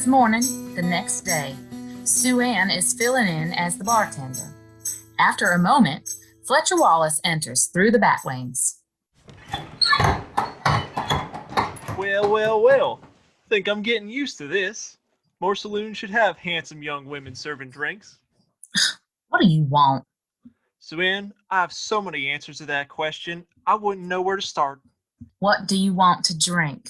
This morning, the next day, Sue Ann is filling in as the bartender. After a moment, Fletcher Wallace enters through the bat wings. Well. Think I'm getting used to this. More saloons should have handsome young women serving drinks. What do you want? Sue Ann, I have so many answers to that question, I wouldn't know where to start. What do you want to drink?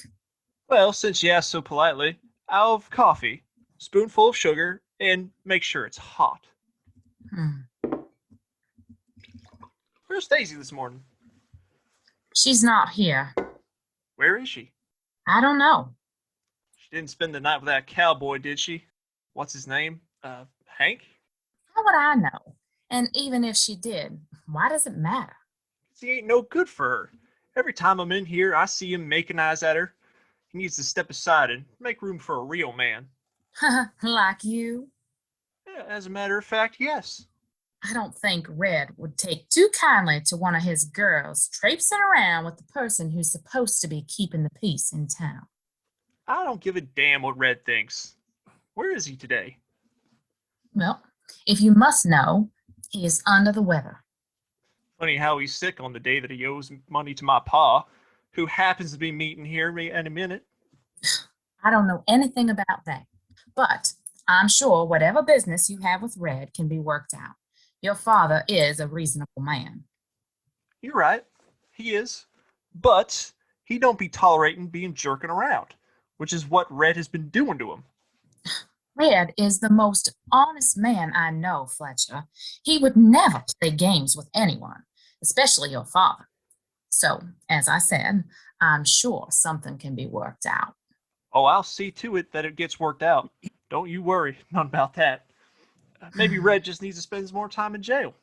Well, since you asked so politely, I'll have coffee, spoonful of sugar, and make sure it's hot. Where's Daisy this morning? She's not here. Where is she? I don't know. She didn't spend the night with that cowboy, did she? What's his name? Hank? How would I know? And even if she did, why does it matter? 'Cause he ain't no good for her. Every time I'm in here, I see him making eyes at her. He needs to step aside and make room for a real man. Like you? Yeah, as a matter of fact, yes. I don't think Red would take too kindly to one of his girls traipsing around with the person who's supposed to be keeping the peace in town. I don't give a damn what Red thinks. Where is he today? Well, if you must know, he is under the weather. Funny how he's sick on the day that he owes money to my pa, who happens to be meeting here in a minute. I don't know anything about that, but I'm sure whatever business you have with Red can be worked out. Your father is a reasonable man. You're right, he is. But he don't be tolerating being jerking around, which is what Red has been doing to him. Red is the most honest man I know, Fletcher. He would never play games with anyone, especially your father. So, as I said, I'm sure something can be worked out. Oh, I'll see to it that it gets worked out. Don't you worry, none about that. Maybe Red just needs to spend some more time in jail.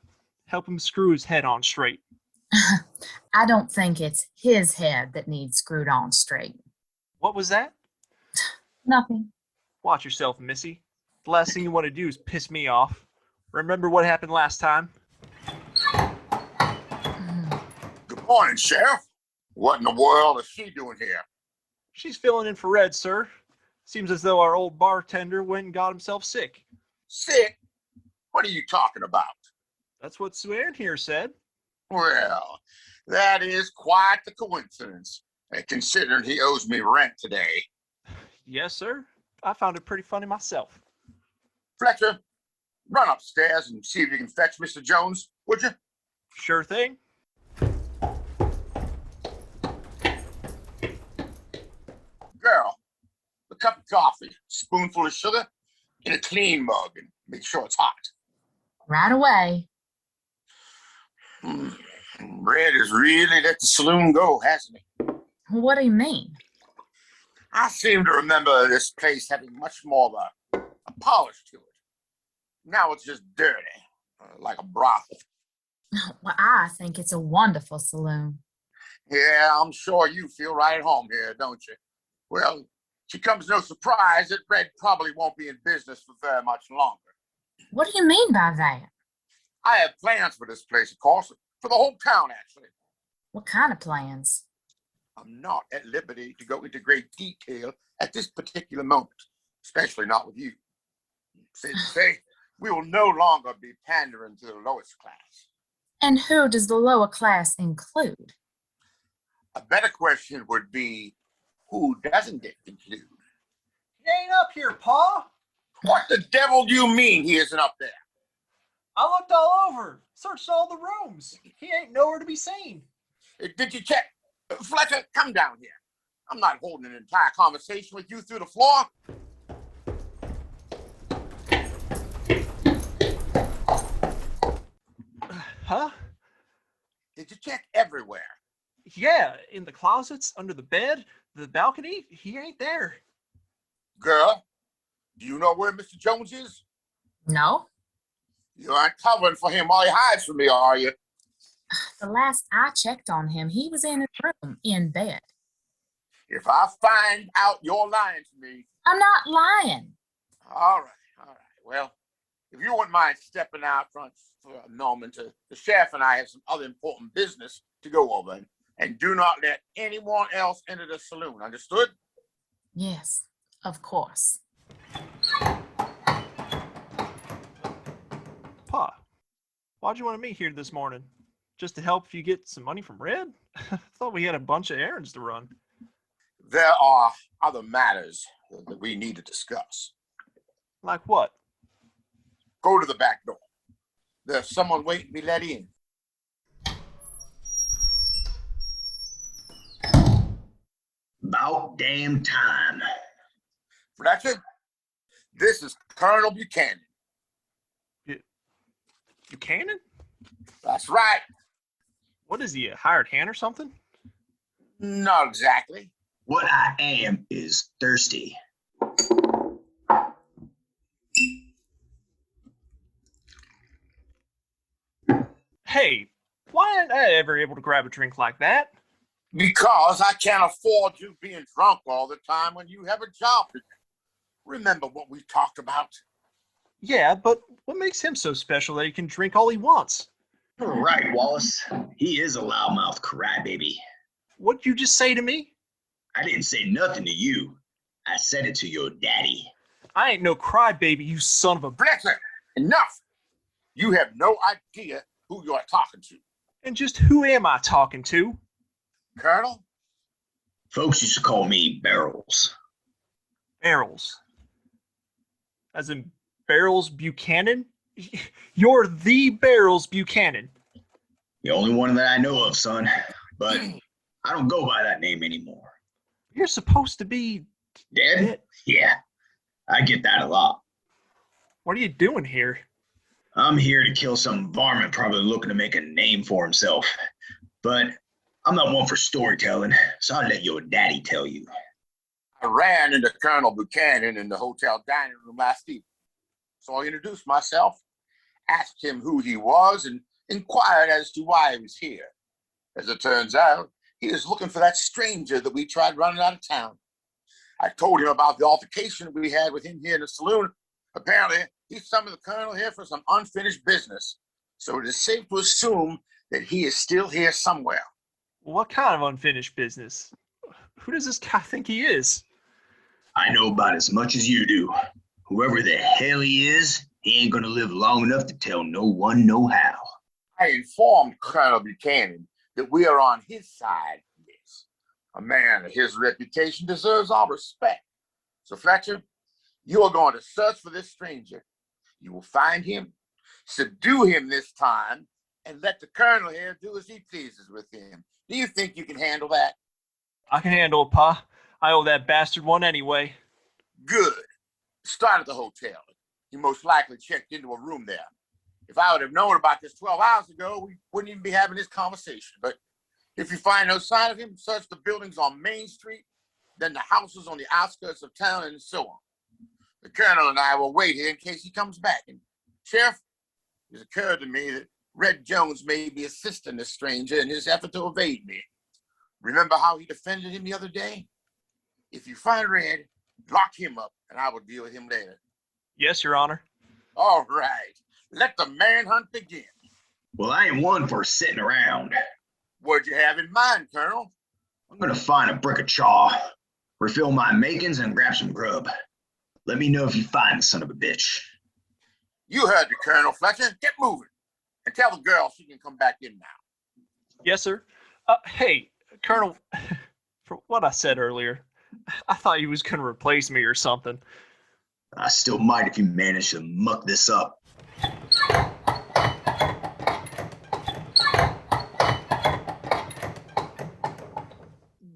Help him screw his head on straight. I don't think it's his head that needs screwed on straight. What was that? Nothing. Watch yourself, Missy. The last thing you want to do is piss me off. Remember what happened last time? Good morning, Sheriff. What in the world is she doing here? She's filling in for Red, sir. Seems as though our old bartender went and got himself sick. Sick? What are you talking about? That's what Sue Ann here said. Well, that is quite the coincidence, considering he owes me rent today. Yes, sir. I found it pretty funny myself. Fletcher, run upstairs and see if you can fetch Mr. Jones, would you? Sure thing. Girl, a cup of coffee, spoonful of sugar, in a clean mug, and make sure it's hot. Right away. Red has really let the saloon go, hasn't he? What do you mean? I seem to remember this place having much more of a polish to it. Now it's just dirty, like a brothel. Well, I think it's a wonderful saloon. Yeah, I'm sure you feel right at home here, don't you? Well, it comes no surprise that Red probably won't be in business for very much longer. What do you mean by that? I have plans for this place, of course, for the whole town, actually. What kind of plans? I'm not at liberty to go into great detail at this particular moment, especially not with you. Say, we will no longer be pandering to the lowest class. And who does the lower class include? A better question would be, who doesn't it include? He ain't up here, Pa. What the devil do you mean he isn't up there? I looked all over, searched all the rooms. He ain't nowhere to be seen. Did you check? Fletcher, come down here. I'm not holding an entire conversation with you through the floor. Huh? Did you check everywhere? Yeah, in the closets, under the bed, the balcony. He ain't there. Girl, do you know where Mr. Jones is? No. You aren't covering for him while he hides from me, are you? The last I checked on him, he was in his room, in bed. If I find out you're lying to me... I'm not lying. All right. Well, if you wouldn't mind stepping out front for a moment, the sheriff and I have some other important business to go over. And do not let anyone else enter the saloon, understood? Yes, of course. Why'd you want to meet here this morning? Just to help you get some money from Red? I thought we had a bunch of errands to run. There are other matters that we need to discuss. Like what? Go to the back door. There's someone waiting to be let in. About damn time. Fletcher, this is Colonel Buchanan. Buchanan? That's right. What is he, a hired hand or something? Not exactly. What I am is thirsty. Hey, why aren't I ever able to grab a drink like that? Because I can't afford you being drunk all the time when you have a job to do. Remember what we talked about? Yeah, but what makes him so special that he can drink all he wants? You're right, Wallace. He is a loudmouth crybaby. What'd you just say to me? I didn't say nothing to you. I said it to your daddy. I ain't no crybaby, you son of a... Fletcher, enough. You have no idea who you are talking to. And just who am I talking to? Colonel? Folks used to call me Barrels. Barrels. As in Barrels Buchanan? You're the Barrels Buchanan. The only one that I know of, son. But I don't go by that name anymore. You're supposed to be... Dead? Yeah, I get that a lot. What are you doing here? I'm here to kill some varmint probably looking to make a name for himself. But I'm not one for storytelling, so I'll let your daddy tell you. I ran into Colonel Buchanan in the hotel dining room last evening. So I introduced myself, asked him who he was, and inquired as to why he was here. As it turns out, he was looking for that stranger that we tried running out of town. I told him about the altercation we had with him here in the saloon. Apparently, he summoned the colonel here for some unfinished business. So it is safe to assume that he is still here somewhere. What kind of unfinished business? Who does this guy think he is? I know about as much as you do. Whoever the hell he is, he ain't gonna live long enough to tell no one no how. I informed Colonel Buchanan that we are on his side in this. A man of his reputation deserves our respect. So, Fletcher, you are going to search for this stranger. You will find him, subdue him this time, and let the colonel here do as he pleases with him. Do you think you can handle that? I can handle it, Pa. I owe that bastard one anyway. Good. Start at the hotel. He most likely checked into a room there. If I would have known about this 12 hours ago, we wouldn't even be having this conversation. But if you find no sign of him, search the buildings on Main Street, then the houses on the outskirts of town, and so on. The colonel and I will wait here in case he comes back. And Sheriff, it's occurred to me that Red Jones may be assisting the stranger in his effort to evade me. Remember how he defended him the other day? If you find Red, lock him up, and I will deal with him later. Yes, Your Honor. All right. Let the manhunt begin. Well, I ain't one for sitting around. What'd you have in mind, Colonel? I'm gonna find a brick of chaw, refill my makings, and grab some grub. Let me know if you find the son of a bitch. You heard the Colonel, Fletcher. Get moving. And tell the girl she can come back in now. Yes, sir. Hey, Colonel, for what I said earlier, I thought you was going to replace me or something. I still might if you manage to muck this up.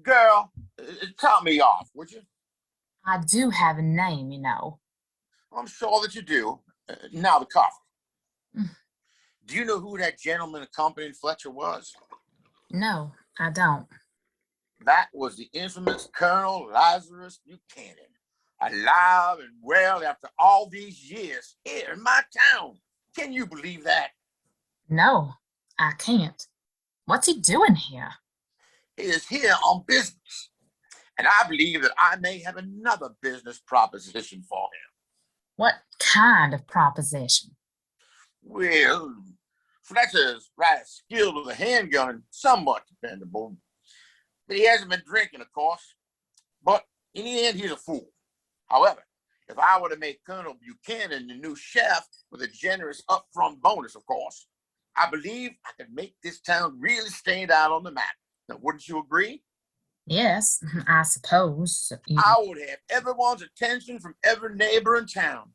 Girl, top me off, would you? I do have a name, you know. I'm sure that you do. Now the coffee. Mm. Do you know who that gentleman accompanying Fletcher was? No, I don't. That was the infamous Colonel Lazarus Buchanan, alive and well after all these years here in my town. Can you believe that? No, I can't. What's he doing here? He is here on business, and I believe that I may have another business proposition for him. What kind of proposition? Well, Fletcher's rather skilled with a handgun and somewhat dependable. But he hasn't been drinking, of course. But in the end, he's a fool. However, if I were to make Colonel Buchanan the new chef with a generous upfront bonus, of course, I believe I can make this town really stand out on the map. Now, wouldn't you agree? Yes, I suppose. I would have everyone's attention from every neighbor in town.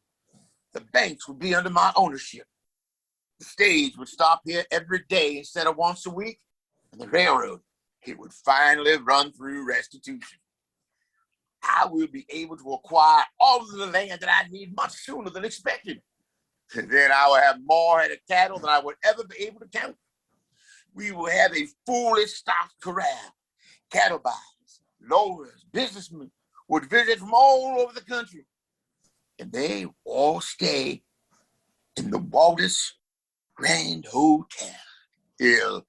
The banks would be under my ownership. The stage would stop here every day instead of once a week. And the railroad, it would finally run through Restitution. I will be able to acquire all of the land that I need much sooner than expected. And then I will have more head of cattle than I would ever be able to count. We will have a fully stocked corral. Cattle buyers, lawyers, businessmen would visit from all over the country. And they all stay in the Walters Grand Hotel. Hell,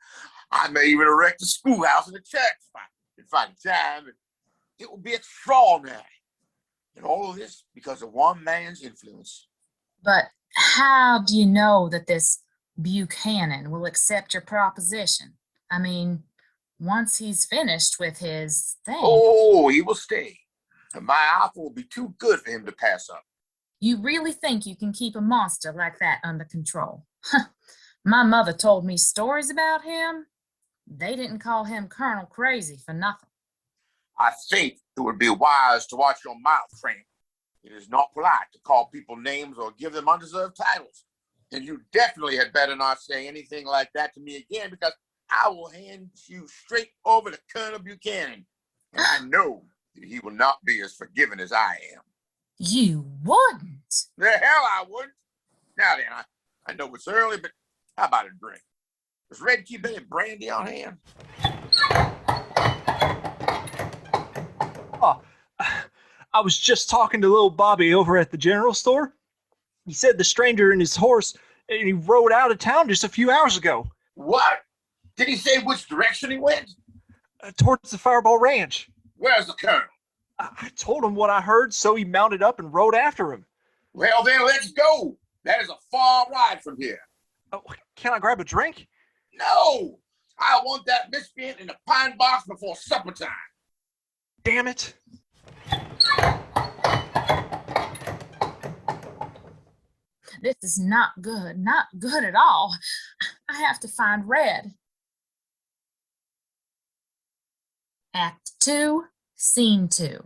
I may even erect a schoolhouse in the church if I can find time. It will be extraordinary. And all of this because of one man's influence. But how do you know that this Buchanan will accept your proposition? I mean, once he's finished with his thing. Oh, he will stay. And my offer will be too good for him to pass up. You really think you can keep a monster like that under control? My mother told me stories about him. They didn't call him Colonel Crazy for nothing. I think it would be wise to watch your mouth, Frank. It is not polite to call people names or give them undeserved titles. And you definitely had better not say anything like that to me again, because I will hand you straight over to Colonel Buchanan. And I know that he will not be as forgiving as I am. You wouldn't. The hell I wouldn't. Now then, I know it's early, but how about a drink? Does Red keep any brandy on hand? Oh, I was just talking to little Bobby over at the general store. He said the stranger and his horse, and he rode out of town just a few hours ago. What? Did he say which direction he went? Towards the Fireball Ranch. Where's the colonel? I told him what I heard, so he mounted up and rode after him. Well, then let's go. That is a far ride from here. Oh, can I grab a drink? No! I want that miscreant in the pine box before supper time. Damn it. This is not good at all. I have to find Red. Act 2, Scene 2. It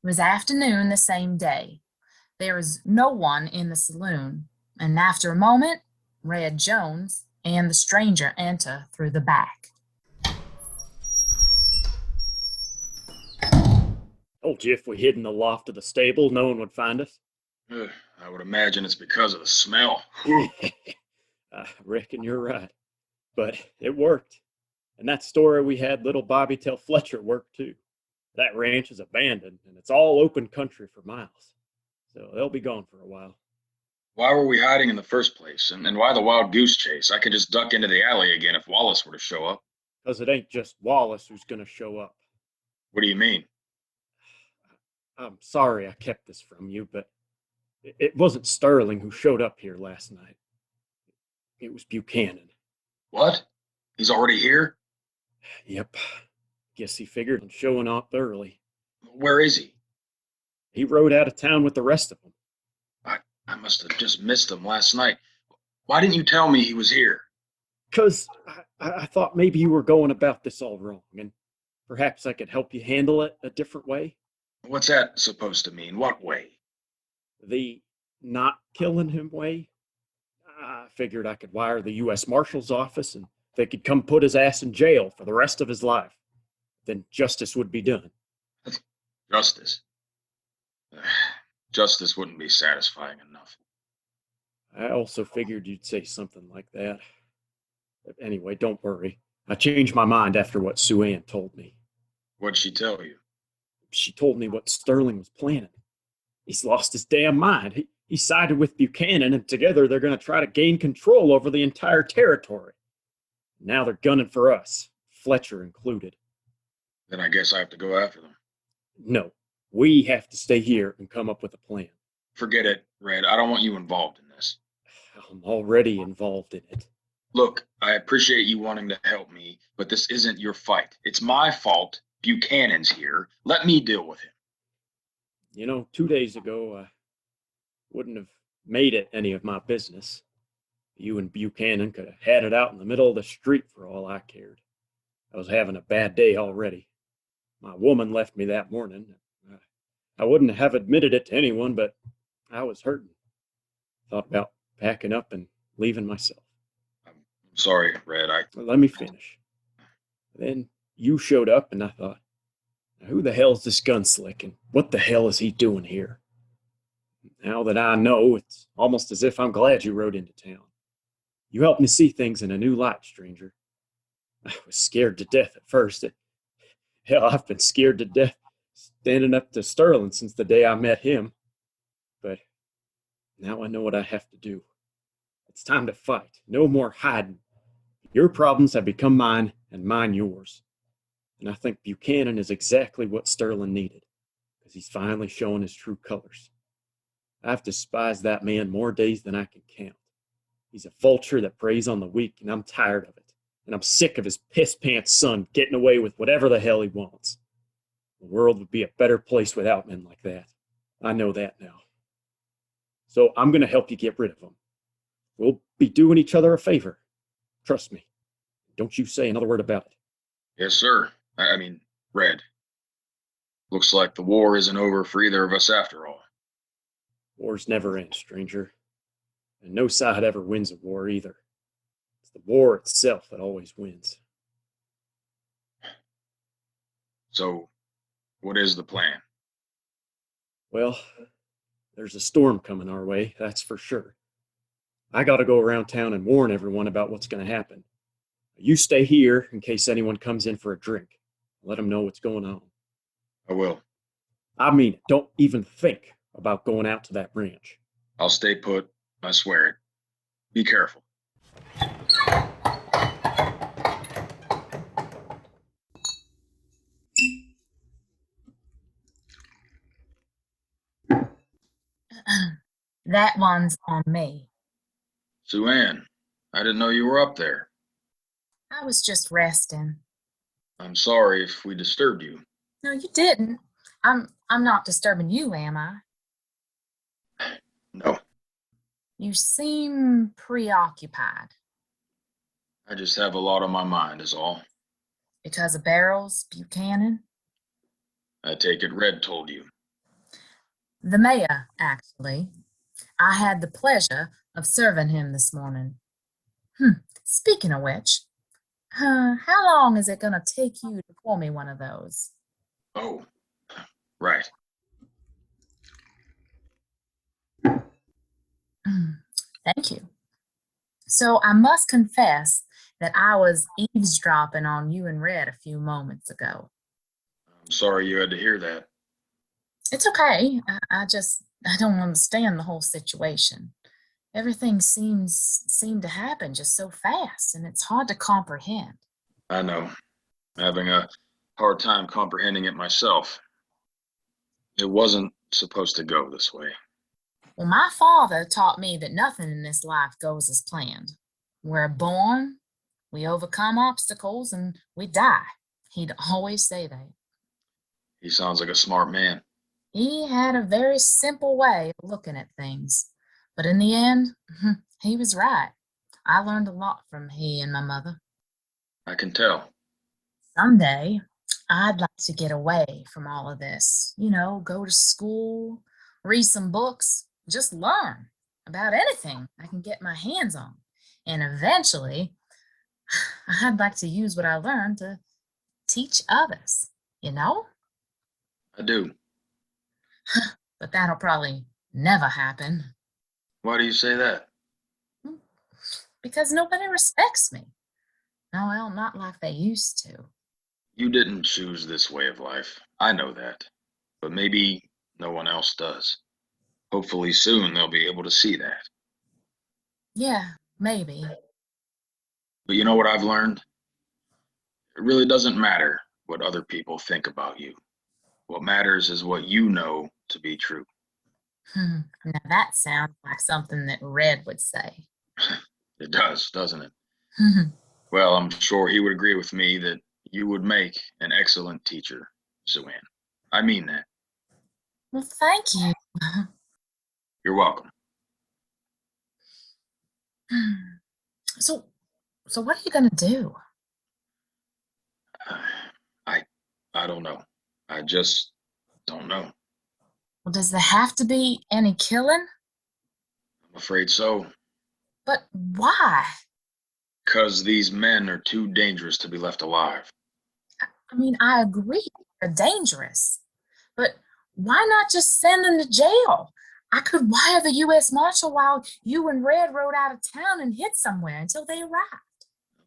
was afternoon the same day. There is no one in the saloon, and after a moment, Red Jones and the stranger enter through the back. Told you if we hid in the loft of the stable, no one would find us. I would imagine it's because of the smell. I reckon you're right. But it worked. And that story we had little Bobby tell Fletcher worked too. That ranch is abandoned, and it's all open country for miles. So they'll be gone for a while. Why were we hiding in the first place? And why the wild goose chase? I could just duck into the alley again if Wallace were to show up. Because it ain't just Wallace who's going to show up. What do you mean? I'm sorry I kept this from you, but it wasn't Sterling who showed up here last night. It was Buchanan. What? He's already here? Yep. Guess he figured on showing up early. Where is he? He rode out of town with the rest of them. I must have just missed him last night. Why didn't you tell me he was here? Because I thought maybe you were going about this all wrong, and perhaps I could help you handle it a different way. What's that supposed to mean? What way? The not killing him way? I figured I could wire the U.S. Marshal's office and they could come put his ass in jail for the rest of his life. Then justice would be done. Justice? Justice wouldn't be satisfying enough. I also figured you'd say something like that. Anyway, don't worry. I changed my mind after what Sue Ann told me. What'd she tell you? She told me what Sterling was planning. He's lost his damn mind. He sided with Buchanan, and together they're going to try to gain control over the entire territory. Now they're gunning for us, Fletcher included. Then I guess I have to go after them. No, we have to stay here and come up with a plan. Forget it, Red. I don't want you involved in this. I'm already involved in it. Look, I appreciate you wanting to help me, but this isn't your fight. It's my fault. Buchanan's here. Let me deal with him. You know, 2 days ago, I wouldn't have made it any of my business. You and Buchanan could have had it out in the middle of the street for all I cared. I was having a bad day already. My woman left me that morning. I wouldn't have admitted it to anyone, but I was hurting. Thought about packing up and leaving myself. I'm sorry, Red. Let me finish. Then you showed up, and I thought, now who the hell's this gunslick, and what the hell is he doing here? Now that I know, it's almost as if I'm glad you rode into town. You helped me see things in a new light, stranger. I was scared to death at first. Hell, I've been scared to death standing up to Sterling since the day I met him. But now I know what I have to do. It's time to fight. No more hiding. Your problems have become mine, and mine yours. And I think Buchanan is exactly what Sterling needed, because he's finally showing his true colors. I've despised that man more days than I can count. He's a vulture that preys on the weak, and I'm tired of it. And I'm sick of his piss-pants son getting away with whatever the hell he wants. The world would be a better place without men like that. I know that now. So I'm going to help you get rid of him. We'll be doing each other a favor. Trust me. Don't you say another word about it. Yes, sir. I mean, Red. Looks like the war isn't over for either of us after all. Wars never end, stranger. And no side ever wins a war either. It's the war itself that always wins. So, what is the plan? Well, there's a storm coming our way, that's for sure. I gotta go around town and warn everyone about what's gonna happen. You stay here in case anyone comes in for a drink. Let them know what's going on. I will. I mean, don't even think about going out to that ranch. I'll stay put. I swear it. Be careful. That one's on me. Sue Ann, I didn't know you were up there. I was just resting. I'm sorry if we disturbed you. No, you didn't. I'm not disturbing you, am I? No, You seem preoccupied. I just have a lot on my mind is all. Because of Barrels, Buchanan? I take it Red told you. The mayor, actually. I had the pleasure of serving him this morning. Speaking of which, how long is it gonna take you to pour me one of those? Oh, right. Thank you. So I must confess that I was eavesdropping on you and Red a few moments ago. I'm sorry you had to hear that. It's okay. I don't understand the whole situation. Everything seemed to happen just so fast, and it's hard to comprehend. I know. I'm having a hard time comprehending it myself. It wasn't supposed to go this way. Well, my father taught me that nothing in this life goes as planned. We're born, we overcome obstacles, and we die. He'd always say that. He sounds like a smart man. He had a very simple way of looking at things. But in the end, he was right. I learned a lot from he and my mother. I can tell. Someday, I'd like to get away from all of this. Go to school, read some books, just learn about anything I can get my hands on. And eventually, I'd like to use what I learned to teach others, I do. But that'll probably never happen. Why do you say that? Because nobody respects me. No, well, not like they used to. You didn't choose this way of life. I know that. But maybe no one else does. Hopefully soon they'll be able to see that. Yeah, maybe. But you know what I've learned? It really doesn't matter what other people think about you. What matters is what you know to be true. Now that sounds like something that Red would say. It does, doesn't it? Well, I'm sure he would agree with me that you would make an excellent teacher, Sue Ann. I mean that. Well, thank you. You're welcome. So, so what are you gonna do? I I don't know. I just don't know. Well, does there have to be any killing? I'm afraid so. But why? Because these men are too dangerous to be left alive. I mean, I agree, they're dangerous. But why not just send them to jail? I could wire the U.S. Marshal while you and Red rode out of town and hid somewhere until they arrived.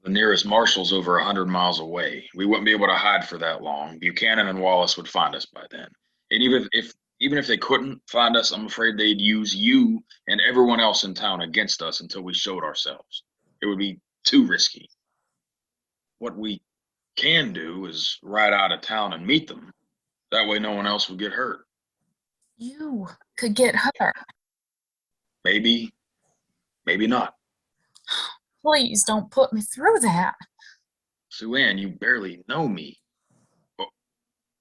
The nearest marshal's over 100 miles away. We wouldn't be able to hide for that long. Buchanan and Wallace would find us by then. And even if they couldn't find us, I'm afraid they'd use you and everyone else in town against us until we showed ourselves. It would be too risky. What we can do is ride out of town and meet them. That way no one else would get hurt. You could get hurt. Maybe, maybe not. Please don't put me through that. Sue Ann, you barely know me.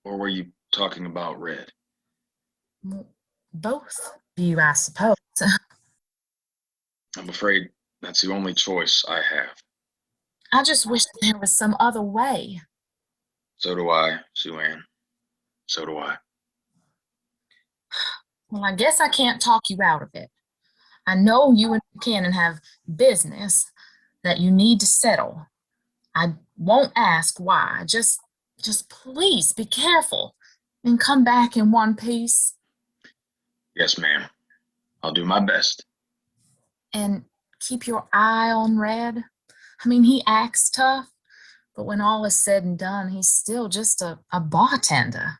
Or were you talking about Red? Well, both of you, I suppose. I'm afraid that's the only choice I have. I just wish there was some other way. So do I, Sue Ann. So do I. Well, I guess I can't talk you out of it. I know you and Buchanan have business that you need to settle. I won't ask why. Just please be careful and come back in one piece. Yes, ma'am. I'll do my best. And keep your eye on Red. I mean, he acts tough, but when all is said and done, he's still just a bartender.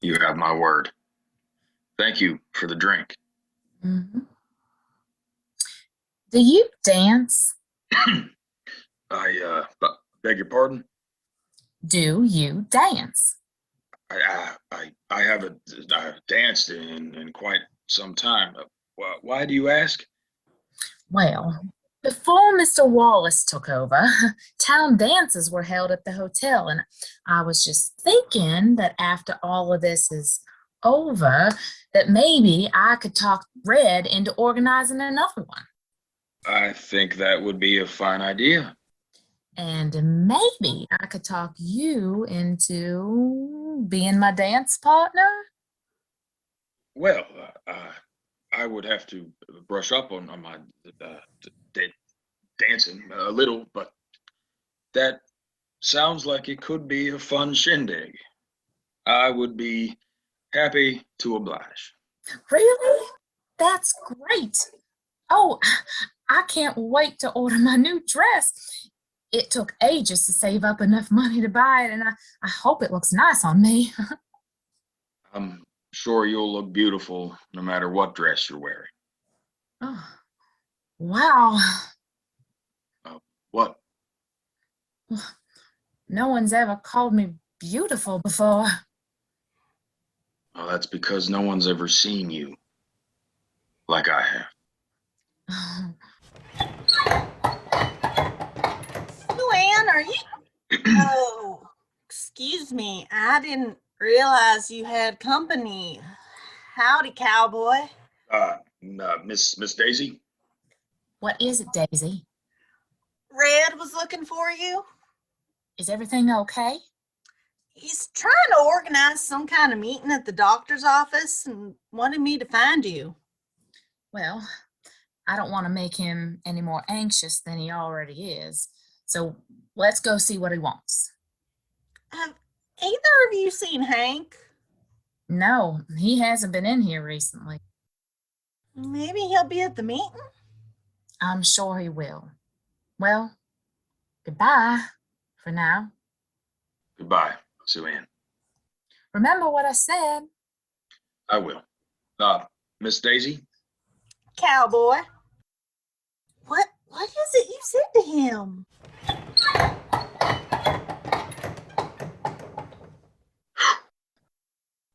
You have my word. Thank you for the drink. Mm-hmm. Do you dance? I beg your pardon? Do you dance? I haven't danced in quite some time. Why do you ask? Well, before Mr. Wallace took over, town dances were held at the hotel, and I was just thinking that after all of this is over, that maybe I could talk Red into organizing another one. I think that would be a fine idea. And maybe I could talk you into being my dance partner. Well, I would have to brush up on my dancing a little, but that sounds like it could be a fun shindig. I would be happy to oblige. Really? That's great. Oh, I can't wait to order my new dress. It took ages to save up enough money to buy it, and I hope it looks nice on me. I'm sure you'll look beautiful no matter what dress you're wearing. Oh, wow. What? No one's ever called me beautiful before. Well, that's because no one's ever seen you like I have. Luann, are you? Oh, excuse me. I didn't realize you had company. Howdy, cowboy. Miss Daisy? What is it, Daisy? Red was looking for you. Is everything okay? He's trying to organize some kind of meeting at the doctor's office and wanted me to find you. Well, I don't want to make him any more anxious than he already is. So let's go see what he wants. Have either of you seen Hank? No, he hasn't been in here recently. Maybe he'll be at the meeting? I'm sure he will. Well, goodbye for now. Goodbye, Sue Ann. Remember what I said. I will. Miss Daisy? Cowboy. What is it you said to him?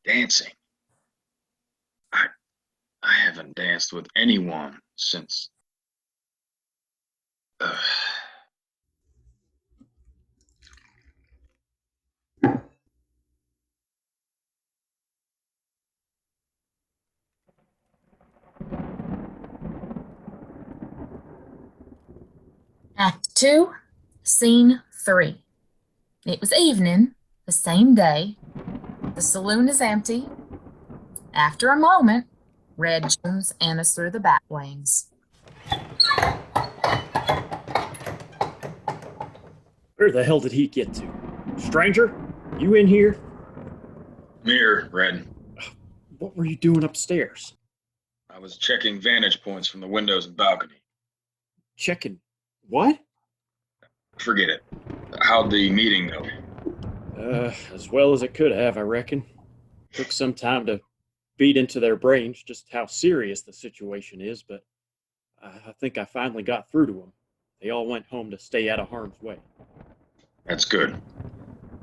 Dancing. I haven't danced with anyone since. 2, Scene 3. It was evening, the same day. The saloon is empty. After a moment, Red Jones enters through the bat wings. Where the hell did he get to? Stranger, you in here? I'm here, Red. What were you doing upstairs? I was checking vantage points from the windows and balcony. Checking what? Forget it. How'd the meeting go? As well as it could have, I reckon. Took some time to beat into their brains just how serious the situation is, but I think I finally got through to them. They all went home to stay out of harm's way. That's good.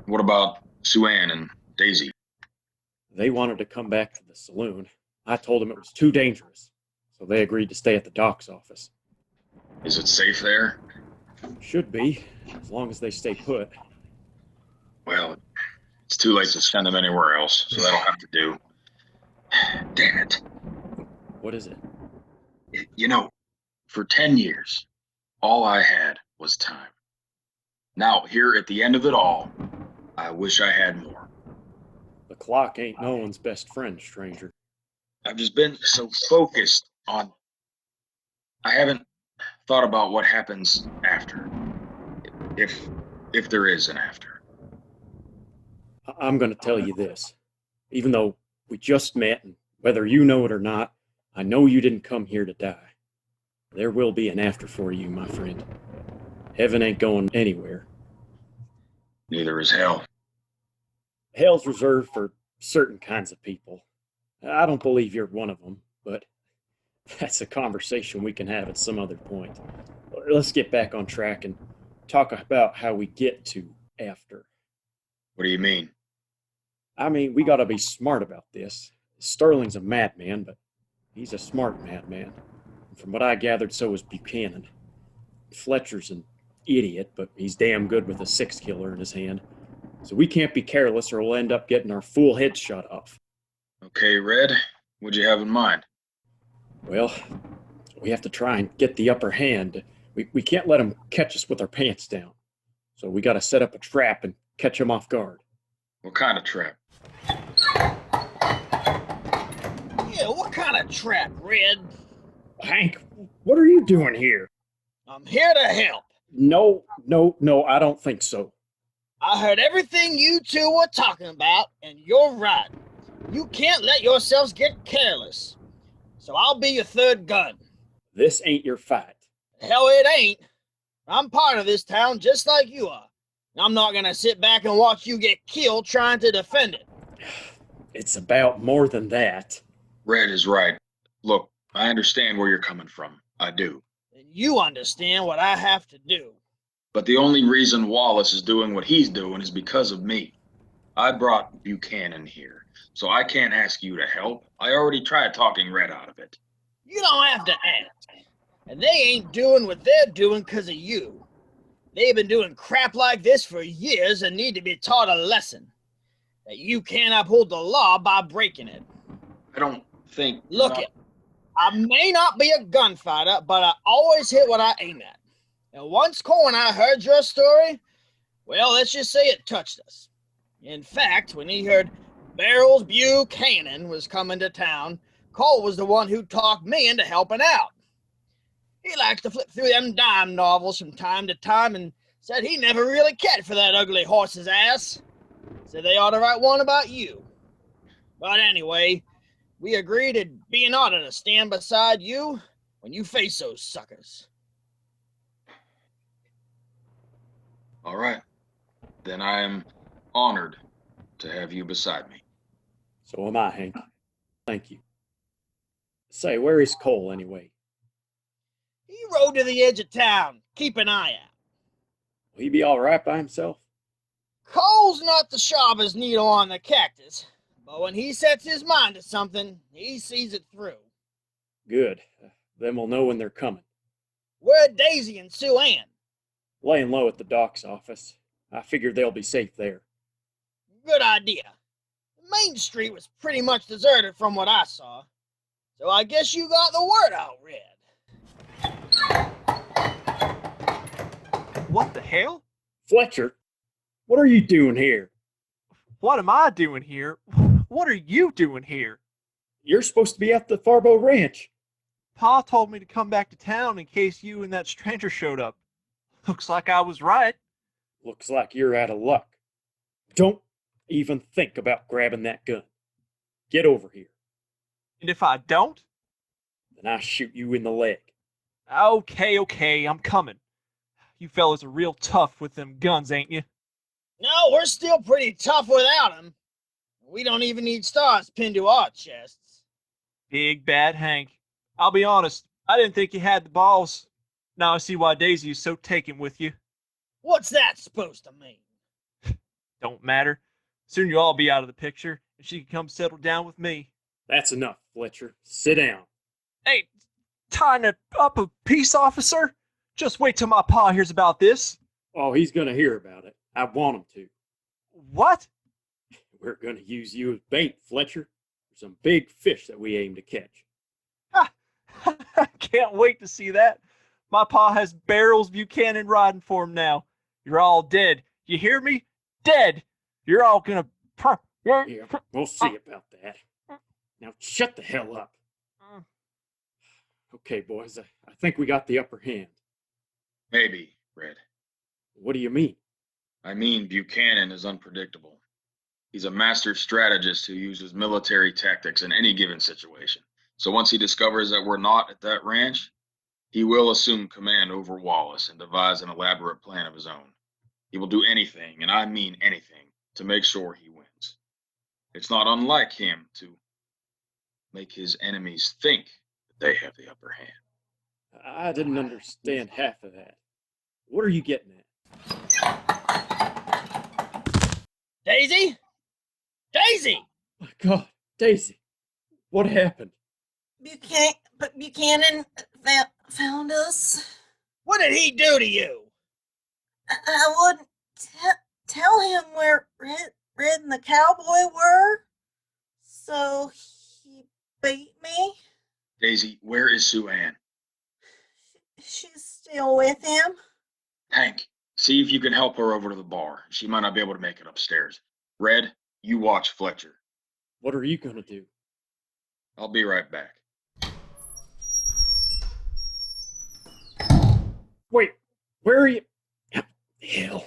What about Sue Ann and Daisy? They wanted to come back to the saloon. I told them it was too dangerous, so they agreed to stay at the doc's office. Is it safe there? Should be, as long as they stay put. Well, it's too late to send them anywhere else, so that'll have to do. Damn it. What is it? You know, for 10 years, all I had was time. Now, here at the end of it all, I wish I had more. The clock ain't no one's best friend, stranger. I've just been so focused on... I haven't thought about what happens after. If there is an after. I'm going to tell you this. Even though we just met, and whether you know it or not, I know you didn't come here to die. There will be an after for you, my friend. Heaven ain't going anywhere. Neither is hell. Hell's reserved for certain kinds of people. I don't believe you're one of them, but that's a conversation we can have at some other point. Let's get back on track and talk about how we get to after. What do you mean? I mean, we gotta be smart about this. Sterling's a madman, but he's a smart madman. And from what I gathered, so is Buchanan. Fletcher's an idiot, but he's damn good with a six killer in his hand. So we can't be careless or we'll end up getting our fool heads shot off. Okay, Red, what'd you have in mind? Well, we have to try and get the upper hand. We can't let them catch us with our pants down. So we gotta set up a trap and catch them off guard. What kind of trap? Yeah, what kind of trap, Red? Hank, what are you doing here? I'm here to help. No, I don't think so. I heard everything you two were talking about, and you're right. You can't let yourselves get careless. So I'll be your third gun. This ain't your fight. Hell, it ain't. I'm part of this town just like you are. I'm not gonna sit back and watch you get killed trying to defend it. It's about more than that. Red is right. Look, I understand where you're coming from. I do. And you understand what I have to do. But the only reason Wallace is doing what he's doing is because of me. I brought Buchanan here, so I can't ask you to help. I already tried talking Red out of it. You don't have to ask. And they ain't doing what they're doing because of you. They've been doing crap like this for years and need to be taught a lesson. That you can't uphold the law by breaking it. I don't think... Look it. I may not be a gunfighter, but I always hit what I aim at. And once Cole and I heard your story, well, let's just say it touched us. In fact, when he heard Barrels Buchanan was coming to town, Cole was the one who talked me into helping out. He likes to flip through them dime novels from time to time and said he never really cared for that ugly horse's ass. Said they ought to write one about you. But anyway, we agreed it'd be an honor to stand beside you when you face those suckers. All right. Then I am honored to have you beside me. So am I, Hank. Thank you. Say, where is Cole anyway? He rode to the edge of town. Keep an eye out. Will he be all right by himself? Cole's not the sharpest needle on the cactus, but when he sets his mind to something, he sees it through. Good. Then we'll know when they're coming. Where are Daisy and Sue Ann? Laying low at the doc's office. I figured they'll be safe there. Good idea. Main Street was pretty much deserted from what I saw. So I guess you got the word out, Red. the hell? Fletcher, what are you doing here? What am I doing here? What are you doing here? You're supposed to be at the Farbo Ranch. Pa told me to come back to town in case you and that stranger showed up. Looks like I was right. Looks like you're out of luck. Don't even think about grabbing that gun. Get over here. And if I don't? Then I shoot you in the leg. Okay, I'm coming. You fellas are real tough with them guns, ain't you? No, we're still pretty tough without him. We don't even need stars pinned to our chests. Big bad Hank. I'll be honest, I didn't think you had the balls. Now I see why Daisy is so taken with you. What's that supposed to mean? Don't matter. Soon you'll all be out of the picture, and she can come settle down with me. That's enough, Fletcher. Sit down. Hey, tying up a peace officer? Just wait till my pa hears about this. Oh, he's gonna hear about it. I want him to. What? We're gonna use you as bait, Fletcher, for some big fish that we aim to catch. I can't wait to see that. My pa has Barrels Buchanan riding for him now. You're all dead. You hear me? Dead. You're all gonna... Yeah, we'll see about that. Now shut the hell up. Okay, boys, I think we got the upper hand. Maybe, Red. What do you mean? I mean, Buchanan is unpredictable. He's a master strategist who uses military tactics in any given situation. So once he discovers that we're not at that ranch, he will assume command over Wallace and devise an elaborate plan of his own. He will do anything, and I mean anything, to make sure he wins. It's not unlike him to make his enemies think that they have the upper hand. I didn't understand half of that. What are you getting at? Daisy? Daisy! My God, Daisy, what happened? Buchanan found us. What did he do to you? I wouldn't tell him where Red and the cowboy were, so he beat me. Daisy, where is Sue Ann? She's still with him. Hank, see if you can help her over to the bar. She might not be able to make it upstairs. Red, you watch Fletcher. What are you gonna do? I'll be right back. Wait, where are you? Hell.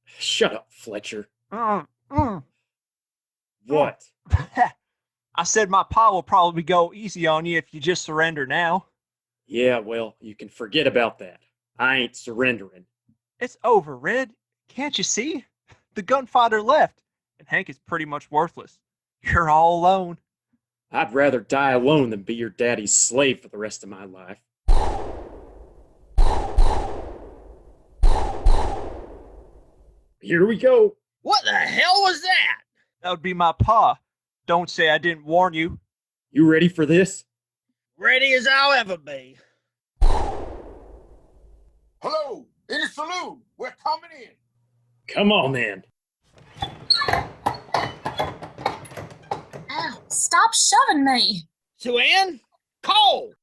Shut up, Fletcher. What? I said my pa will probably go easy on you if you just surrender now. Yeah, well, you can forget about that. I ain't surrendering. It's over, Red. Can't you see? The gunfighter left, and Hank is pretty much worthless. You're all alone. I'd rather die alone than be your daddy's slave for the rest of my life. Here we go. What the hell was that? That would be my pa. Don't say I didn't warn you. You ready for this? Ready as I'll ever be. Hello, in the saloon. We're coming in. Come on, then. Ow, stop shoving me. Sue Ann? Cole!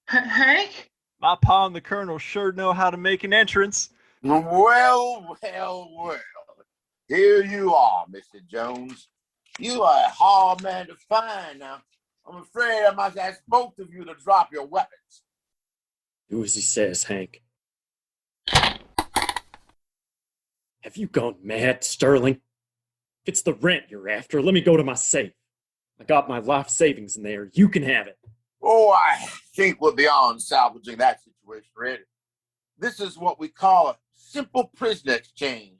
Hank? My pa and the colonel sure know how to make an entrance. Well. Here you are, Mr. Jones. You are a hard man to find now. I'm afraid I must ask both of you to drop your weapons. Do as he says, Hank. Have you gone mad, Sterling? If it's the rent you're after, let me go to my safe. I got my life savings in there. You can have it. Oh, I think we're beyond salvaging that situation, Red. This is what we call a simple prisoner exchange.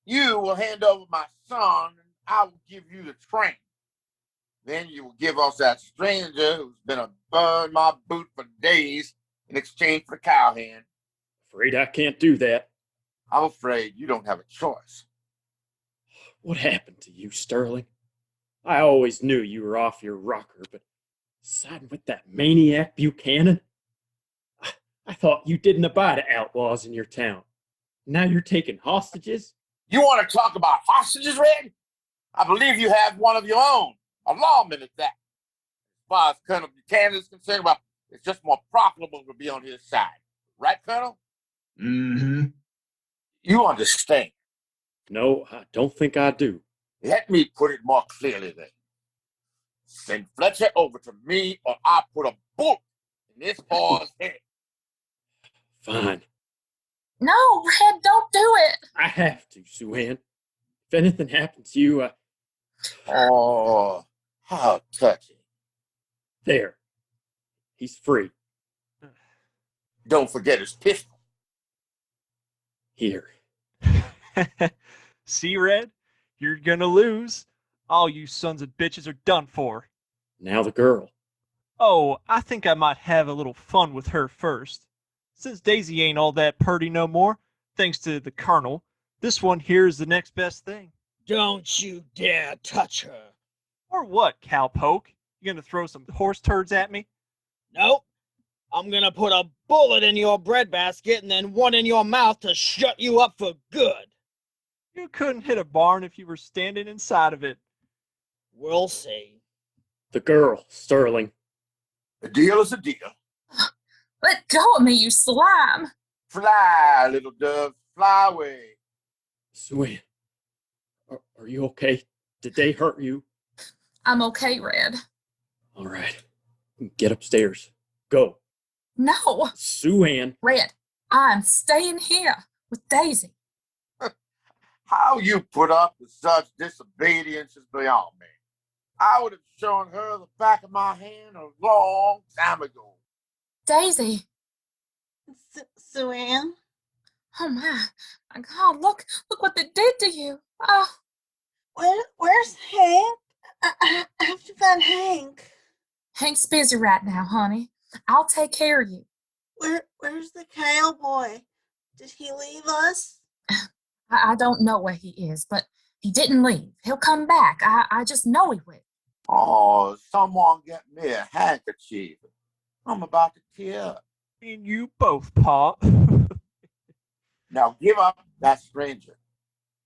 You will hand over my son, and I will give you the train. Then you will give us that stranger who's been a burn my boot for days in exchange for the cowhand. Afraid I can't do that. I'm afraid you don't have a choice. What happened to you, Sterling? I always knew you were off your rocker, but siding with that maniac Buchanan? I thought you didn't abide to outlaws in your town. Now you're taking hostages? You want to talk about hostages, Red? I believe you have one of your own, a lawman at that. As far as Colonel Buchanan is concerned, well, it's just more profitable to be on his side. Right, Colonel? Mm-hmm. You understand. No, I don't think I do. Let me put it more clearly then. Send Fletcher over to me or I put a bullet in this boy's head. Fine. No, Red, don't do it. I have to, Sue Ann. If anything happens to you, Oh, how touching. there. He's free. Don't forget his pistol. Here. See, Red? You're gonna lose. All you sons of bitches are done for. Now the girl. Oh, I think I might have a little fun with her first. Since Daisy ain't all that purty no more, thanks to the Colonel, this one here is the next best thing. Don't you dare touch her. Or what, cowpoke? You gonna throw some horse turds at me? Nope. I'm gonna put a bullet in your breadbasket and then one in your mouth to shut you up for good. You couldn't hit a barn if you were standing inside of it. We'll see. The girl, Sterling. A deal is a deal. Let go of me, you slime. Fly, little dove, fly away. Sue Ann, are you okay? Did they hurt you? I'm okay, Red. All right. Get upstairs. Go. No, Sue Ann. Red, I'm staying here with Daisy. How you put up with such disobedience is beyond me. I would have shown her the back of my hand a long time ago. Daisy. Sue Ann? Oh my God, look what they did to you. Oh, Where's Hank? I have to find Hank. Hank's busy right now, honey. I'll take care of you. Where's the cowboy? Did he leave us? I don't know where he is, but he didn't leave. He'll come back. I just know he will. Oh, someone get me a handkerchief. I'm about to tear up. And you both, Pa. Now give up that stranger.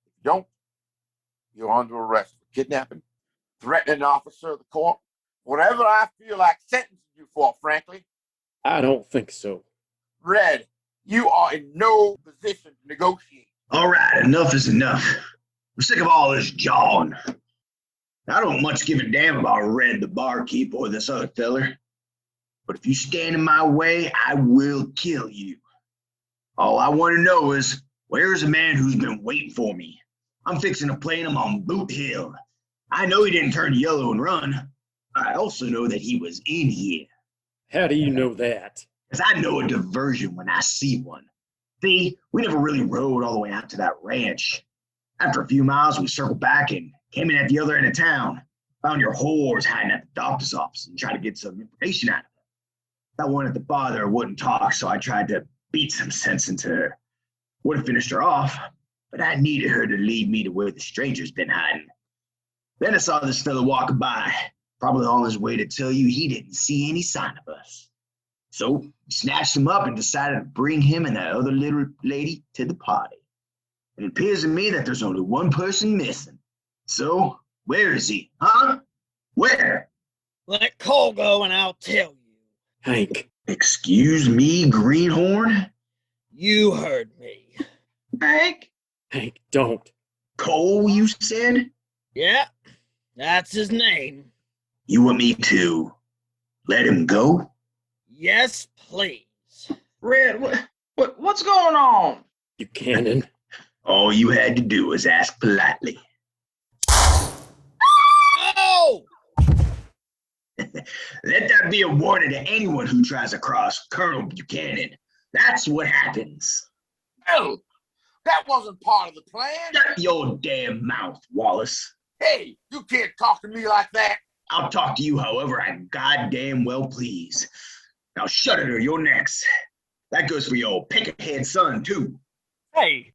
If you don't, you're under arrest for kidnapping, threatening an officer of the court, whatever I feel like sentencing you for, frankly. I don't think so. Red, you are in no position to negotiate. All right, enough is enough. I'm sick of all this jawing. I don't much give a damn about Red the barkeep or this other feller. But if you stand in my way, I will kill you. All I want to know is, where's the man who's been waiting for me? I'm fixing to plant him on Boot Hill. I know he didn't turn yellow and run. I also know that he was in here. How do you know that? Because I know a diversion when I see one. See, we never really rode all the way out to that ranch. After a few miles, we circled back and came in at the other end of town. Found your whores hiding at the doctor's office and tried to get some information out of them. That one at the bar there wouldn't talk, so I tried to beat some sense into her. Would have finished her off, but I needed her to lead me to where the stranger's been hiding. Then I saw this fella walking by, probably on his way to tell you he didn't see any sign of us. So we snatched him up and decided to bring him and that other little lady to the party. It appears to me that there's only one person missing. So, where is he, huh? Where? Let Cole go and I'll tell you. Hank. Excuse me, Greenhorn? You heard me. Hank? Hank, don't. Cole, you said? Yeah, that's his name. You want me to let him go? Yes, please. Red, what's going on? Buchanan. All you had to do was ask politely. Oh! Let that be a warning to anyone who tries to cross Colonel Buchanan. That's what happens. Oh, that wasn't part of the plan. Shut your damn mouth, Wallace. Hey, you can't talk to me like that. I'll talk to you however I goddamn well please. Now shut it or you're next. That goes for your pickerhead son, too. Hey,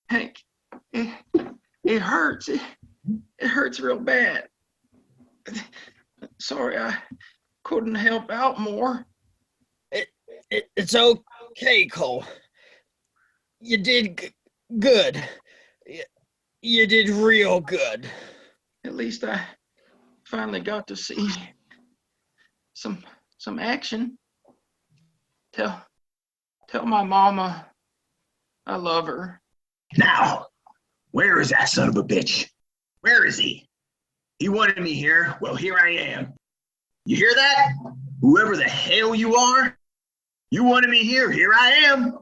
Hank, it hurts. It hurts real bad. Sorry, I couldn't help out more. It's okay, Cole. You did good. You did real good. At least I finally got to see some action. Tell my mama I love her. Now, where is that son of a bitch? Where is he? He wanted me here. Well, here I am. You hear that? Whoever the hell you are, you wanted me here. Here I am.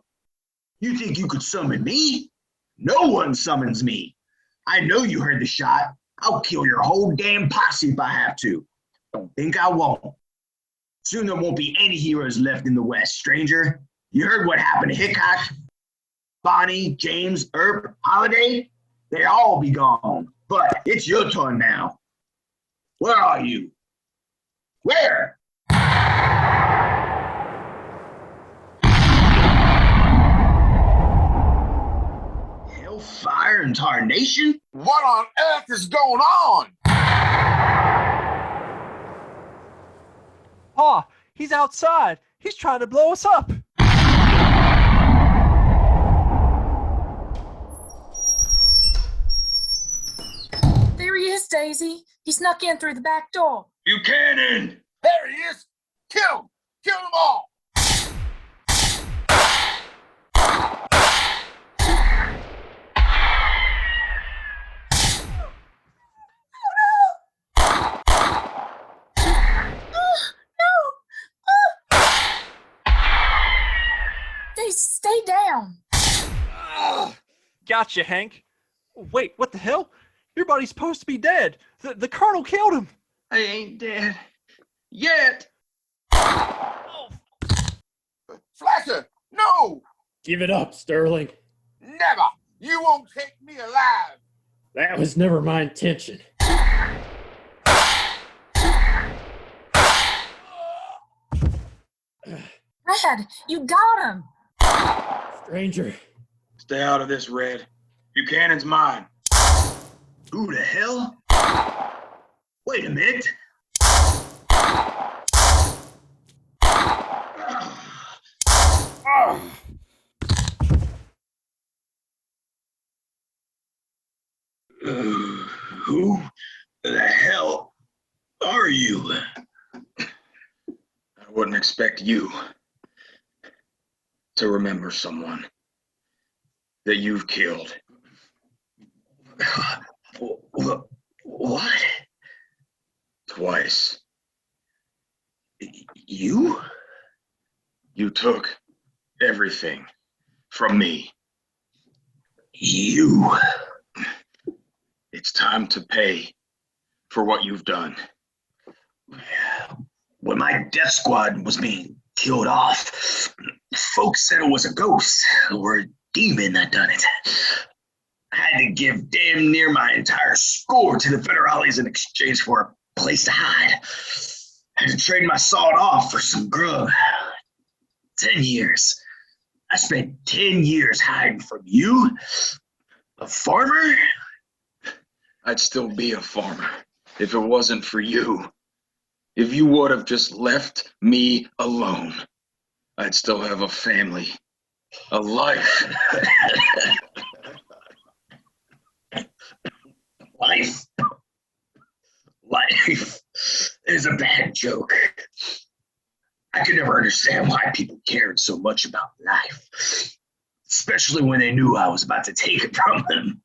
You think you could summon me? No one summons me. I know you heard the shot. I'll kill your whole damn posse if I have to. Don't think I won't. Soon there won't be any heroes left in the West, stranger. You heard what happened to Hickok, Bonnie, James, Earp, Holiday? They'll all be gone. But it's your turn now. Where are you? Where? Hellfire and tarnation? What on earth is going on? Pa, he's outside. He's trying to blow us up. There he is, Daisy. He snuck in through the back door. Buchanan! There he is. Kill him. Kill them all. Daisy, stay down. Gotcha, Hank. Wait, what the hell? Your buddy's supposed to be dead. The colonel killed him. I ain't dead. Yet! Oh, Fletcher, no. Give it up, Sterling. Never. You won't take me alive. That was never my intention. Red, you got him. Stranger. Stay out of this, Red. Buchanan's mine. Who the hell? Wait a minute. Who the hell are you? I wouldn't expect you to remember someone that you've killed. What? Twice. You? You took everything from me. You? It's time to pay for what you've done. When my death squad was being killed off, folks said it was a ghost or a demon that done it. I had to give damn near my entire score to the federales in exchange for a place to hide. I had to trade my sawed off for some grub. 10 years. I spent 10 years hiding from you, a farmer. I'd still be a farmer if it wasn't for you. If you would have just left me alone, I'd still have a family, a life. Life is a bad joke. I could never understand why people cared so much about life, especially when they knew I was about to take it from them.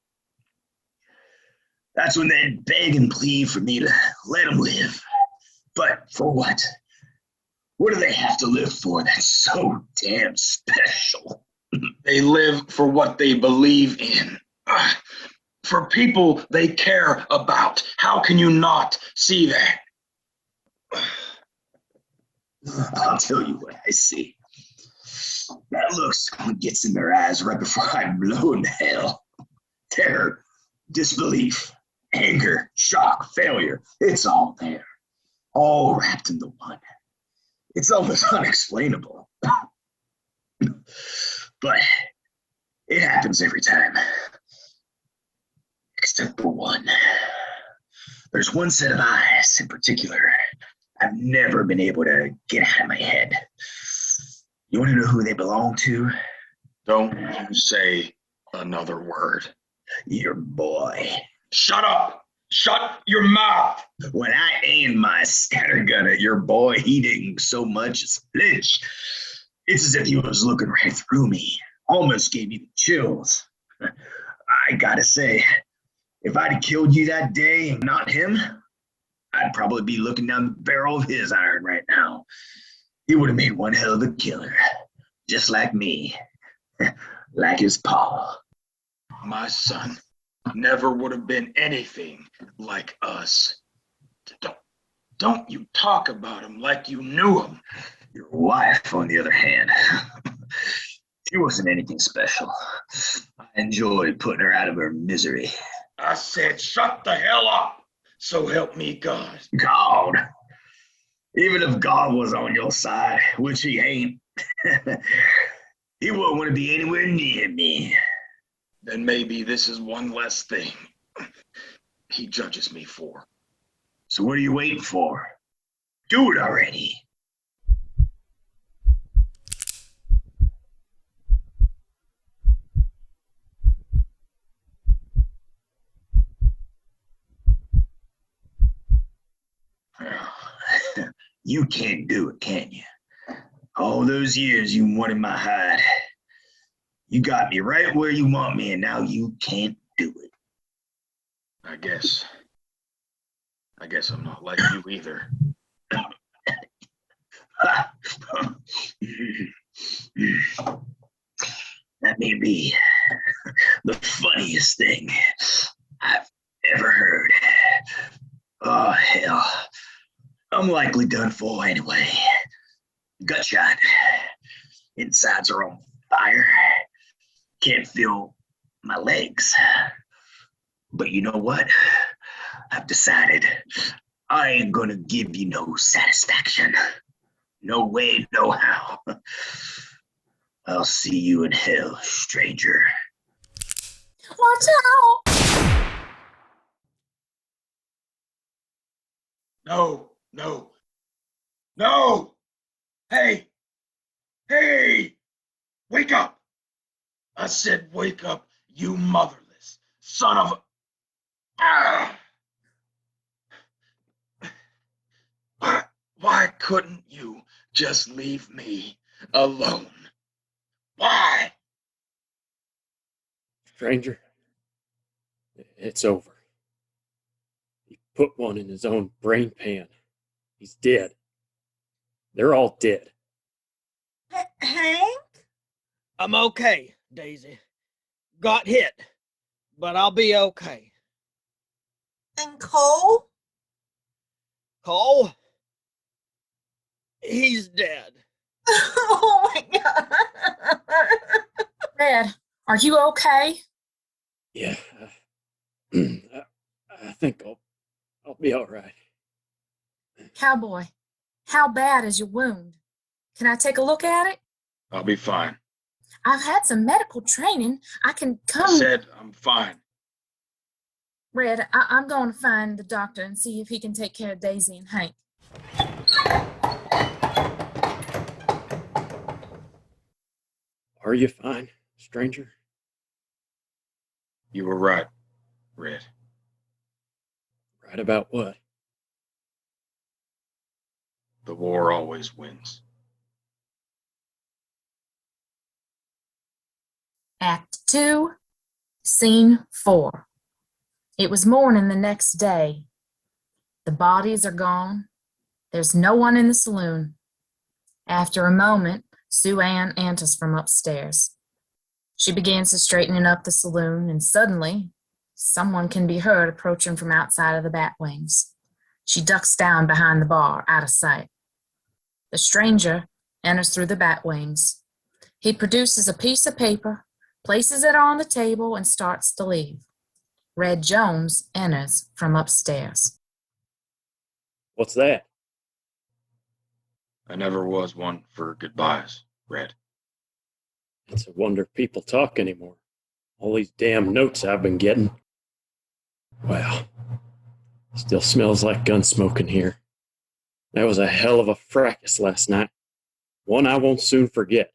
That's when they'd beg and plead for me to let them live. But for what? What do they have to live for that's so damn special? They live for what they believe in. For people they care about. How can you not see that? I'll tell you what I see. That look gets in their eyes right before I blow in hell. Terror, disbelief, anger, shock, failure. It's all there. All wrapped into one. It's almost unexplainable. But it happens every time. Except for one. There's one set of eyes in particular I've never been able to get out of my head. You want to know who they belong to? Don't you say another word. Your boy. Shut up! Shut your mouth! When I aimed my scattergun at your boy, he didn't so much as flinch. It's as if he was looking right through me. Almost gave me the chills. I gotta say, if I'd have killed you that day and not him, I'd probably be looking down the barrel of his iron right now. He would have made one hell of a killer, just like me, like his pa. My son never would have been anything like us. Don't you talk about him like you knew him. Your wife, on the other hand, she wasn't anything special. I enjoyed putting her out of her misery. I said, shut the hell up. So help me God. God? Even if God was on your side, which he ain't, he wouldn't want to be anywhere near me. Then maybe this is one less thing he judges me for. So what are you waiting for? Do it already. You can't do it, can you? All those years you wanted my hide. You got me right where you want me, and now you can't do it. I guess I'm not like you either. That may be the funniest thing I've ever heard. Oh, hell. I'm likely done for anyway. Gut shot. Insides are on fire. Can't feel my legs. But you know what? I've decided I ain't gonna give you no satisfaction. No way, no how. I'll see you in hell, stranger. Watch out! No! Hey! Wake up! I said wake up, you motherless son of a... Ah! Why couldn't you just leave me alone? Why? Stranger, it's over. He put one in his own brain pan. He's dead. They're all dead. Hank? I'm okay, Daisy. Got hit, but I'll be okay. And Cole? Cole? He's dead. Oh my God. Red, are you okay? Yeah, I think I'll be all right. Cowboy, how bad is your wound? Can I take a look at it? I'll be fine. I've had some medical training. I can I come. said I'm fine. Red, I'm going to find the doctor and see if he can take care of Daisy and Hank. Are you fine, stranger? You were right, Red. Right about what? The war always wins. Act 2, Scene 4. It was morning the next day. The bodies are gone. There's no one in the saloon. After a moment, Sue Ann enters from upstairs. She begins to straighten up the saloon, and suddenly, someone can be heard approaching from outside of the bat wings. She ducks down behind the bar, out of sight. The stranger enters through the bat wings. He produces a piece of paper, places it on the table, and starts to leave. Red Jones enters from upstairs. What's that? I never was one for goodbyes, Red. It's a wonder people talk anymore. All these damn notes I've been getting. Wow. Still smells like gun smoke in here. That was a hell of a fracas last night. One I won't soon forget.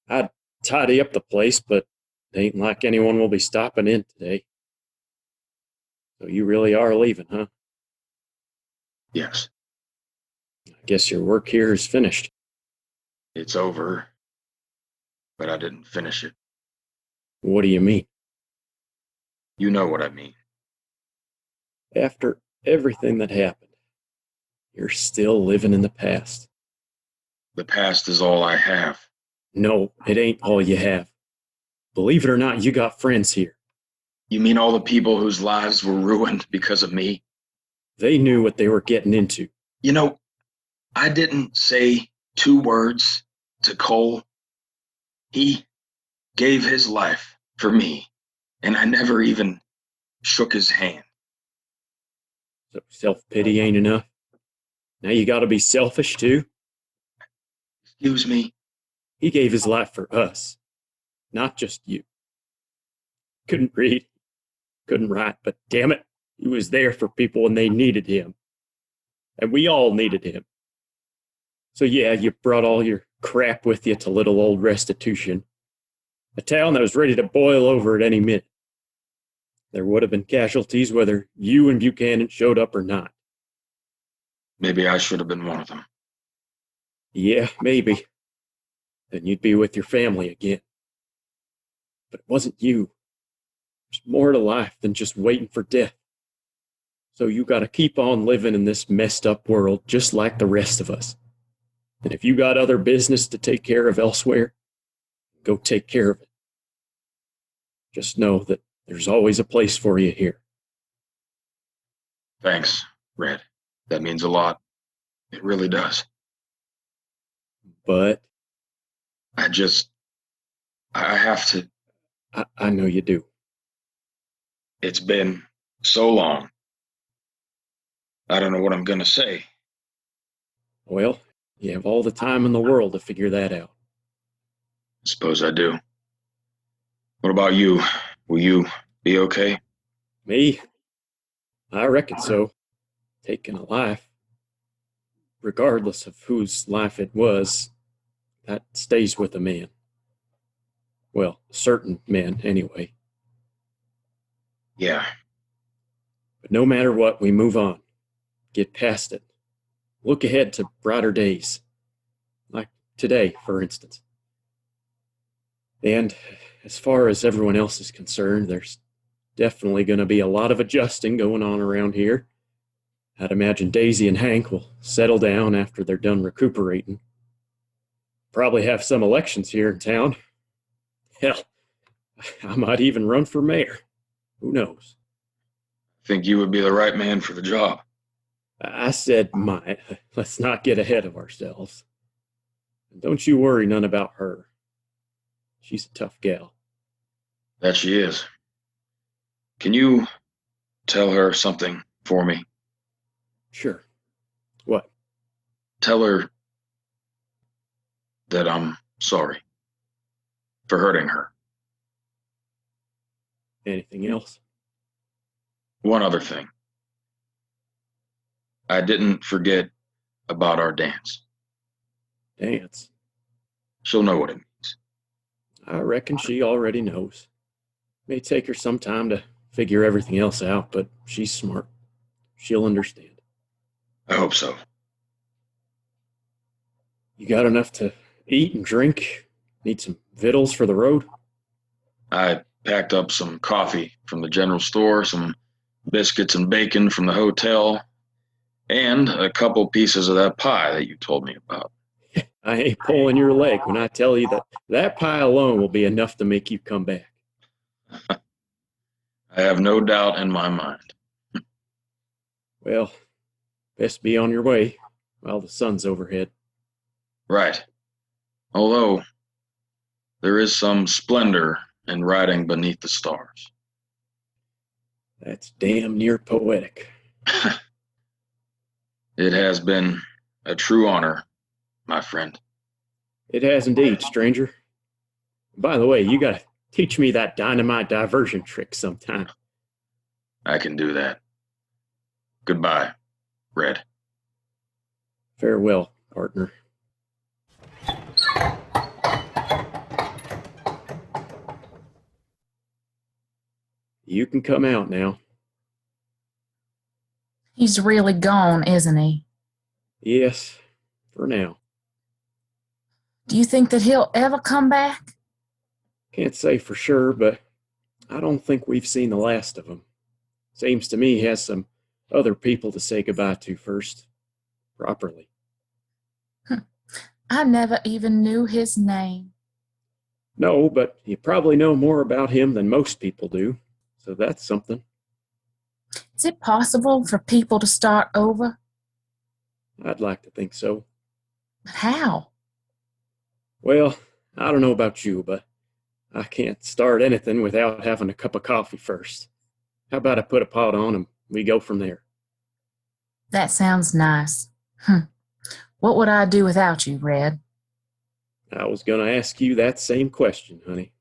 I'd tidy up the place, but it ain't like anyone will be stopping in today. So you really are leaving, huh? Yes, I guess your work here is finished. It's over, but I didn't finish it. What do you mean? You know what I mean. After everything that happened, you're still living in the past. The past is all I have. No, it ain't all you have. Believe it or not, you got friends here. You mean all the people whose lives were ruined because of me? They knew what they were getting into. You know, I didn't say 2 words to Cole. He gave his life for me, and I never even shook his hand. So self-pity ain't enough? Now you gotta be selfish too? Excuse me? He gave his life for us, not just you. Couldn't read, couldn't write, but damn it, he was there for people when they needed him. And we all needed him. So yeah, you brought all your crap with you to little old Restitution, a town that was ready to boil over at any minute. There would have been casualties whether you and Buchanan showed up or not. Maybe I should have been one of them. Yeah, maybe. Then you'd be with your family again. But it wasn't you. There's more to life than just waiting for death. So you gotta keep on living in this messed up world just like the rest of us. And if you got other business to take care of elsewhere, go take care of it. Just know that there's always a place for you here. Thanks, Red. That means a lot. It really does. But I have to. I know you do. It's been so long. I don't know what I'm going to say. Well, you have all the time in the world to figure that out. I suppose I do. What about you? Will you be okay? Me? I reckon so. Taking a life, regardless of whose life it was, that stays with a man. Well, certain men, anyway. Yeah. But no matter what, we move on. Get past it. Look ahead to brighter days. Like today, for instance. And as far as everyone else is concerned, there's definitely going to be a lot of adjusting going on around here. I'd imagine Daisy and Hank will settle down after they're done recuperating. Probably have some elections here in town. Hell, I might even run for mayor. Who knows? I think you would be the right man for the job. I said might. Let's not get ahead of ourselves. And don't you worry none about her. She's a tough gal. That she is. Can you tell her something for me? Sure. What? Tell her that I'm sorry for hurting her. Anything else? One other thing. I didn't forget about our dance. Dance? She'll know what it means. I reckon she already knows. May take her some time to figure everything else out, but she's smart. She'll understand. I hope so. You got enough to eat and drink? Need some victuals for the road? I packed up some coffee from the general store, some biscuits and bacon from the hotel, and a couple pieces of that pie that you told me about. I ain't pulling your leg when I tell you that that pie alone will be enough to make you come back. I have no doubt in my mind. Well, best be on your way while the sun's overhead. Right. Although, there is some splendor in riding beneath the stars. That's damn near poetic. It has been a true honor, my friend. It has indeed, stranger. By the way, you gotta teach me that dynamite diversion trick sometime. I can do that. Goodbye, Red. Farewell, partner. You can come out now. He's really gone, isn't he? Yes, for now. Do you think that he'll ever come back? Can't say for sure, but I don't think we've seen the last of him. Seems to me he has some other people to say goodbye to first, properly. I never even knew his name. No, but you probably know more about him than most people do, so that's something. Is it possible for people to start over? I'd like to think so. But how? Well, I don't know about you, but I can't start anything without having a cup of coffee first. How about I put a pot on and we go from there? That sounds nice. What would I do without you, Red? I was going to ask you that same question, honey.